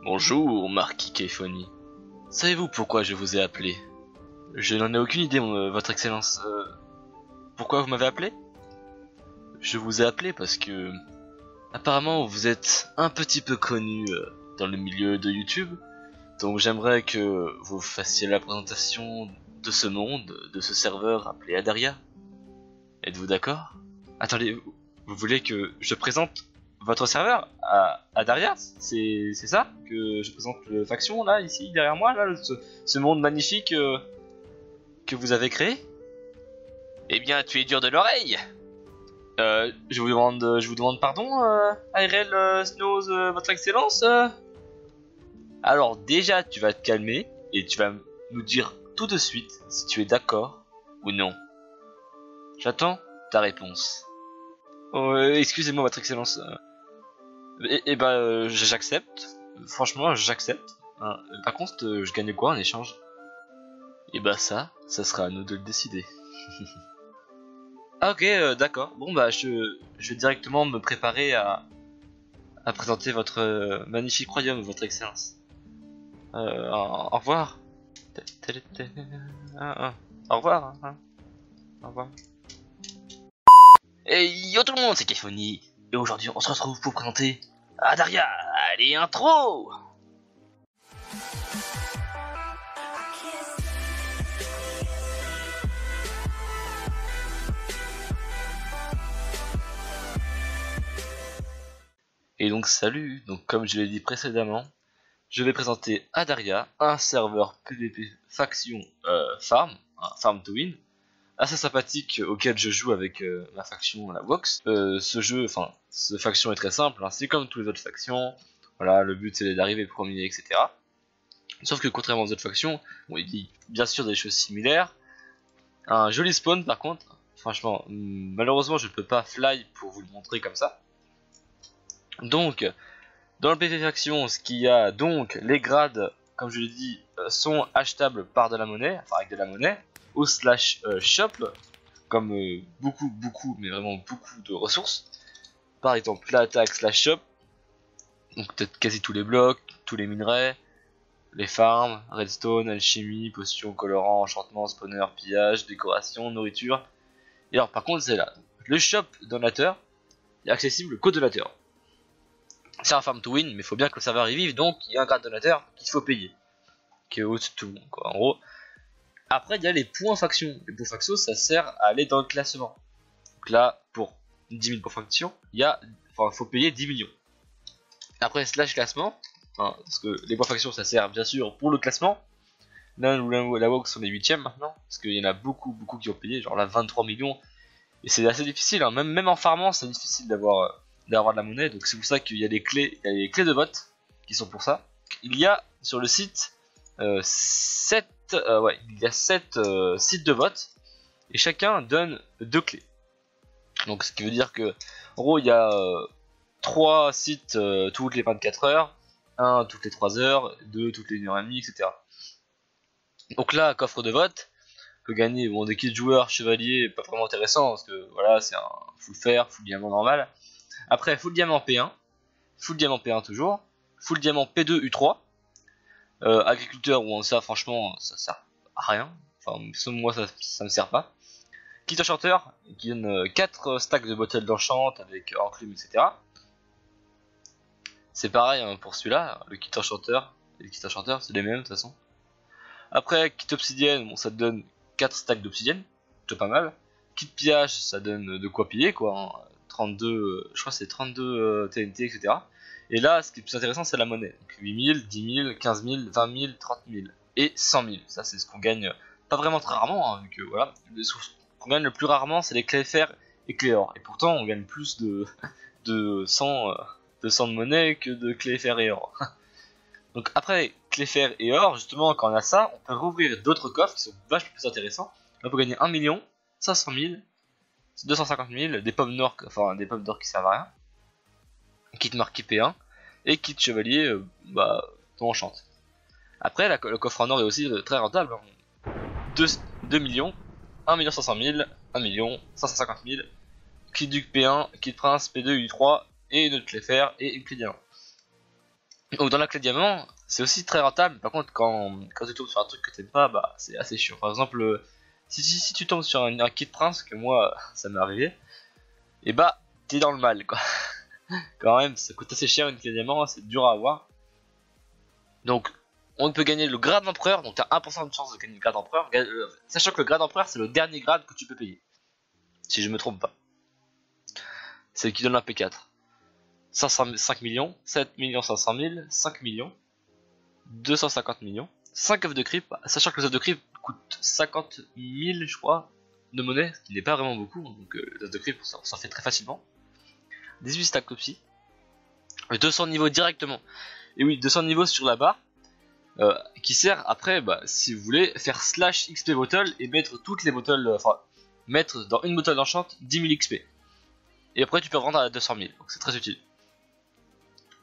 Bonjour, Marquis Keifoni. Savez-vous pourquoi je vous ai appelé? Je n'en ai aucune idée, votre excellence. Pourquoi vous m'avez appelé? Je vous ai appelé parce que... apparemment, vous êtes un petit peu connu dans le milieu de YouTube. Donc j'aimerais que vous fassiez la présentation de ce monde, de ce serveur appelé Adaria. Êtes-vous d'accord? Attendez, vous voulez que je présente votre serveur à Adaria? C'est ça? Que je présente le faction là, ici, derrière moi, là, ce monde magnifique que vous avez créé? Eh bien, tu es dur de l'oreille! Je vous demande pardon, ARL Snows, votre excellence. Alors déjà, tu vas te calmer et tu vas nous dire tout de suite si tu es d'accord ou non. J'attends ta réponse. Oh, excusez-moi, votre excellence. J'accepte. Franchement, j'accepte. Hein. Par contre, je gagne quoi en échange? Et bah ça sera à nous de le décider. Ah ok, d'accord. Bon bah je vais directement me préparer à présenter votre magnifique royaume, votre excellence. Au revoir. Au revoir. Hein. Au revoir. Hey yo tout le monde, c'est Keifoni. Et aujourd'hui on se retrouve pour présenter Adaria. Allez, intro. Et donc salut, donc comme je l'ai dit précédemment, je vais présenter Adaria, un serveur PvP faction farm, farm to win, assez sympathique auquel je joue avec ma faction la Vox. Cette faction est très simple, hein, c'est comme toutes les autres factions, voilà, le but c'est d'arriver premier, etc. Sauf que contrairement aux autres factions, bon, il dit bien sûr des choses similaires, un joli spawn par contre, franchement, malheureusement je ne peux pas fly pour vous le montrer comme ça. Donc, dans le PvP faction, ce qu'il y a, donc, les grades, comme je l'ai dit, sont achetables par de la monnaie, enfin avec de la monnaie, ou slash shop, comme beaucoup, mais vraiment beaucoup de ressources. Par exemple, l'attaque slash shop, donc peut-être quasi tous les blocs, tous les minerais, les farms, redstone, alchimie, potions, colorants, enchantement, spawner, pillage, décoration, nourriture. Et alors par contre, c'est là, le shop donateur est accessible qu'aux donateurs. C'est un farm to win, mais il faut bien que le serveur y vive, donc il y a un grade donateur qu'il faut payer, qui est au-dessus de tout le monde, quoi, en gros. Après, il y a les points faction. Les points faction, ça sert à aller dans le classement. Donc là, pour 10 000 points faction, il faut payer 10 millions. Après, slash classement, hein, parce que les points faction, ça sert bien sûr pour le classement. Là où la WoW sont les 8ème maintenant, parce qu'il y en a beaucoup qui ont payé, genre là 23 millions. Et c'est assez difficile, hein. Même en farmant, c'est difficile d'avoir de la monnaie, donc c'est pour ça qu'il y a les clés de vote qui sont pour ça. Il y a sur le site 7 sites de vote et chacun donne 2 clés. Donc ce qui veut dire que en gros il y a 3 sites toutes les 24 heures, 1 toutes les 3 heures, 2 toutes les 1h30, etc. Donc là, coffre de vote peut gagner des kits de joueurs, chevaliers, pas vraiment intéressant parce que voilà, c'est un full fer, full diamant normal. Après, full diamant P1, full diamant P1 toujours, full diamant P2 U3, agriculteur, ça franchement ça sert à rien, enfin moi ça me sert pas. Kit enchanteur qui donne 4 stacks de bottles d'enchant avec enclume, etc. C'est pareil hein, pour celui-là, le kit enchanteur et le kit enchanteur c'est les mêmes de toute façon. Après, kit obsidienne, ça te donne 4 stacks d'obsidienne, plutôt pas mal. Kit pillage, ça donne de quoi piller quoi, hein. 32, je crois que c'est 32 TNT, etc. Et là, ce qui est plus intéressant, c'est la monnaie. Donc 8000, 10 000, 15 000, 20 000, 30 000 et 100 000. Ça, c'est ce qu'on gagne pas vraiment très rarement, hein, vu que voilà, ce qu'on gagne le plus rarement, c'est les clés fer et clés or. Et pourtant, on gagne plus de 100 de monnaie que de clés fer et or. Donc après clés fer et or, justement, quand on a ça, on peut rouvrir d'autres coffres qui sont vachement plus intéressants. On peut gagner 1 million, 500 000, 250 000, des pommes d'or, qui servent à rien, kit marqué P1 et kit chevalier dont on chante. Après le coffre en or est aussi très rentable, hein. 2 millions, 1 million 500 000, 1 million 550 000, kit duc P1, kit prince P2 U3 et une autre clé fer et une clé diamant. Donc dans la clé diamant, c'est aussi très rentable. Par contre, quand tu tombes sur un truc que t'aimes pas, bah c'est assez chiant. Par exemple, si tu tombes sur un kit prince, que moi ça m'est arrivé, et bah t'es dans le mal quoi. Quand même, ça coûte assez cher une clé diamant, c'est dur à avoir. Donc on peut gagner le grade d'empereur, donc t'as 1% de chance de gagner le grade d'empereur, sachant que le grade d'empereur c'est le dernier grade que tu peux payer. Si je me trompe pas. C'est le qui donne la P4. 5 millions, 7 millions 500 000, 5 millions, 250 millions, 5 œufs de creep, sachant que les œufs de creep coûtent 50 000 je crois de monnaie, ce qui n'est pas vraiment beaucoup, donc les œufs de creep ça s'en fait très facilement. 18 stacks Topsy, 200 niveaux directement, et oui 200 niveaux sur la barre, qui sert après, bah, si vous voulez, faire slash XP bottle et mettre toutes les bottles, enfin mettre dans une bottle d'enchant 10 000 XP. Et après tu peux vendre à 200 000, donc c'est très utile.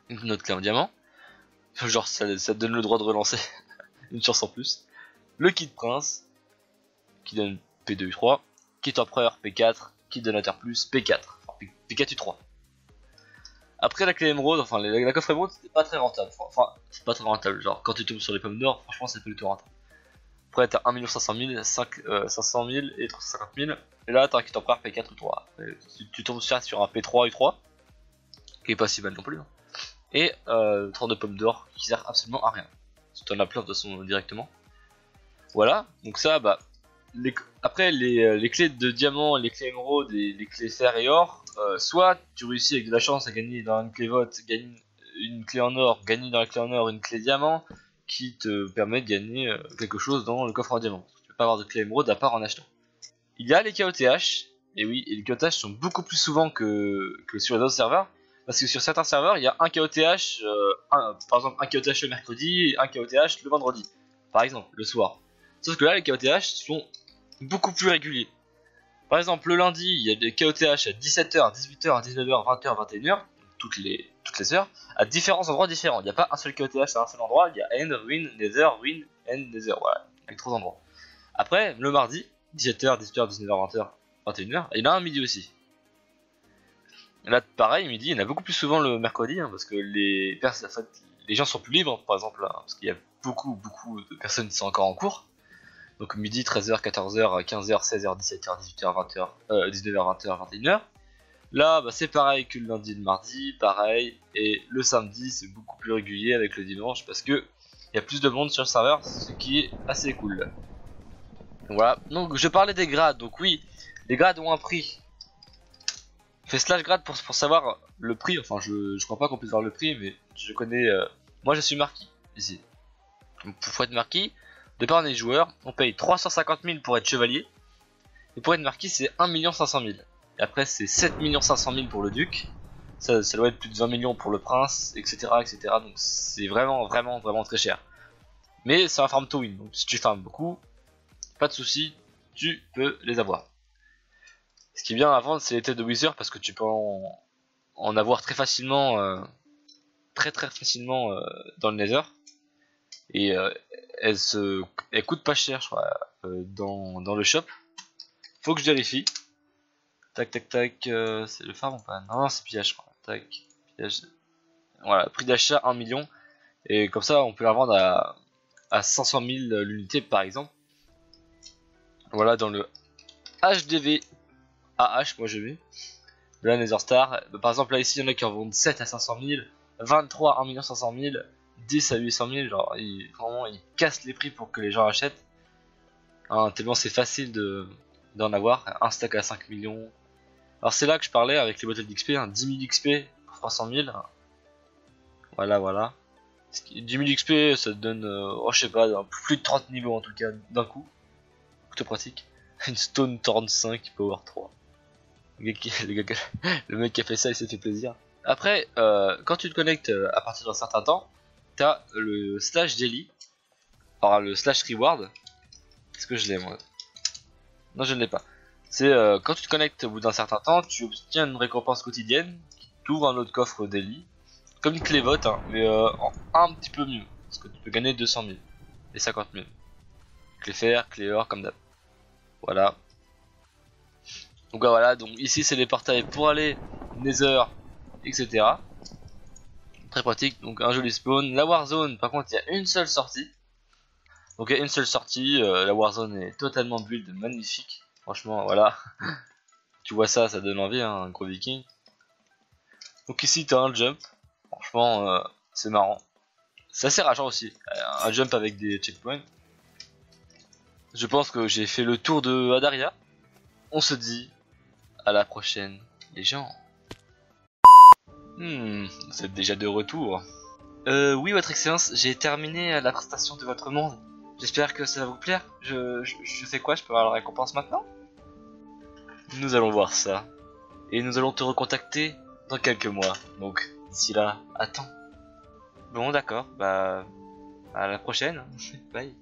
Une autre clé en diamant, genre ça te donne le droit de relancer une chance en plus. Le kit prince qui donne P2 U3, kit empereur P4, kit donateur plus P4, enfin P4 U3. Après la clé émeraude, enfin la coffre émeraude c'était pas très rentable, enfin c'est pas très rentable, genre quand tu tombes sur les pommes d'or, franchement c'est pas du tout rentable. Après t'as 1 500 000, 500 000 et 350 000, et là t'as un kit empereur P4 U3. Tu tombes sur un P3 U3, qui est pas si mal non plus. Hein. Et 32 pommes d'or qui sert absolument à rien. Tu en as plein de toute façon directement. Voilà, donc ça, bah. Après, les clés de diamant, les clés émeraude et les clés fer et or, soit tu réussis avec de la chance à gagner dans une clé vote, gagner une clé en or, gagner dans la clé en or une clé diamant qui te permet de gagner quelque chose dans le coffre en diamant. Tu peux pas avoir de clé émeraude à part en achetant. Il y a les KOTH, et oui, et les KOTH sont beaucoup plus souvent que sur les autres serveurs. Parce que sur certains serveurs, il y a un KOTH, par exemple un KOTH le mercredi et un KOTH le vendredi, par exemple, le soir. Sauf que là, les KOTH sont beaucoup plus réguliers. Par exemple, le lundi, il y a des KOTH à 17h, 18h, 19h, 20h, 21h, toutes les heures, à différents endroits différents. Il n'y a pas un seul KOTH à un seul endroit, il y a End, Win, Nether, Win, End, Nether, voilà, avec 3 endroits. Après, le mardi, 17h, 18h, 19h, 20h, 21h, il y en a un midi aussi. Là, pareil, midi, il y en a beaucoup plus souvent le mercredi, hein, parce que les gens sont plus libres, par exemple, hein, parce qu'il y a beaucoup de personnes qui sont encore en cours. Donc midi, 13h, 14h, 15h, 16h, 17h, 18h, 20h, 19h, 20h, 21h. Là, bah, c'est pareil que le lundi et le mardi, pareil. Et le samedi, c'est beaucoup plus régulier avec le dimanche, parce que il y a plus de monde sur le serveur, ce qui est assez cool. Voilà, donc je parlais des grades, donc oui, les grades ont un prix. Fais slash grade pour savoir le prix, enfin je crois pas qu'on puisse voir le prix, mais je connais, moi je suis marquis ici. Donc pour être marquis, de part des joueurs, on paye 350 000 pour être chevalier, et pour être marquis c'est 1 500 000. Et après c'est 7 500 000 pour le duc, ça doit être plus de 20 millions pour le prince, etc. etc. Donc c'est vraiment très cher. Mais c'est un farm to win, donc si tu farmes beaucoup, pas de soucis, tu peux les avoir. Ce qui est bien à vendre, c'est les têtes de Wither parce que tu peux en avoir très facilement, très facilement dans le Nether. Et elles coûtent pas cher, je crois, dans le shop. Faut que je vérifie. Tac, c'est le farm ou pas? Non, c'est pillage, je crois. Tac, pillage. Voilà, prix d'achat 1 million. Et comme ça, on peut la vendre à 500 000 l'unité par exemple. Voilà, dans le HDV. AH, moi je mets de la Nether Star. Par exemple, là ici, il y en a qui en vendent 7 à 500 000, 23 à 1 500 000, 10 à 800 000. Genre, vraiment, ils cassent les prix pour que les gens achètent. Hein, tellement c'est facile d'en avoir. Un stack à 5 millions. Alors, c'est là que je parlais avec les bottles d'XP, hein, 10 000 XP pour 300 000. Voilà. 10 000 XP, ça te donne, je sais pas, plus de 30 niveaux en tout cas, d'un coup. Plutôt pratique. Une Stone Torn 5 Power 3. Le mec qui a fait ça, il s'est fait plaisir. Après, quand tu te connectes à partir d'un certain temps, t'as le slash daily, alors le slash reward. Est-ce que je l'ai moi? Non, je ne l'ai pas. C'est quand tu te connectes au bout d'un certain temps, tu obtiens une récompense quotidienne qui t'ouvre un autre coffre daily, comme une clé vote, hein, mais un petit peu mieux, parce que tu peux gagner 200 000 et 50 000. Clé fer, clé or, comme d'hab. Voilà. Donc voilà, donc ici c'est les portails pour aller Nether, etc. Très pratique, donc un joli spawn. La Warzone, par contre, il y a une seule sortie. Donc il y a une seule sortie, la Warzone est totalement build, magnifique. Franchement, voilà. Tu vois ça, ça donne envie, hein, un gros viking. Donc ici, t'as un jump. Franchement, c'est marrant. C'est assez rageant aussi. Un jump avec des checkpoints. Je pense que j'ai fait le tour de Adaria. On se dit à la prochaine, les gens. Vous êtes déjà de retour. Oui, votre excellence, j'ai terminé la prestation de votre monde. J'espère que ça va vous plaire. Je sais quoi, je peux avoir la récompense maintenant? Nous allons voir ça. Et nous allons te recontacter dans quelques mois. Donc, d'ici là, attends. Bon, d'accord, bah, à la prochaine. Bye.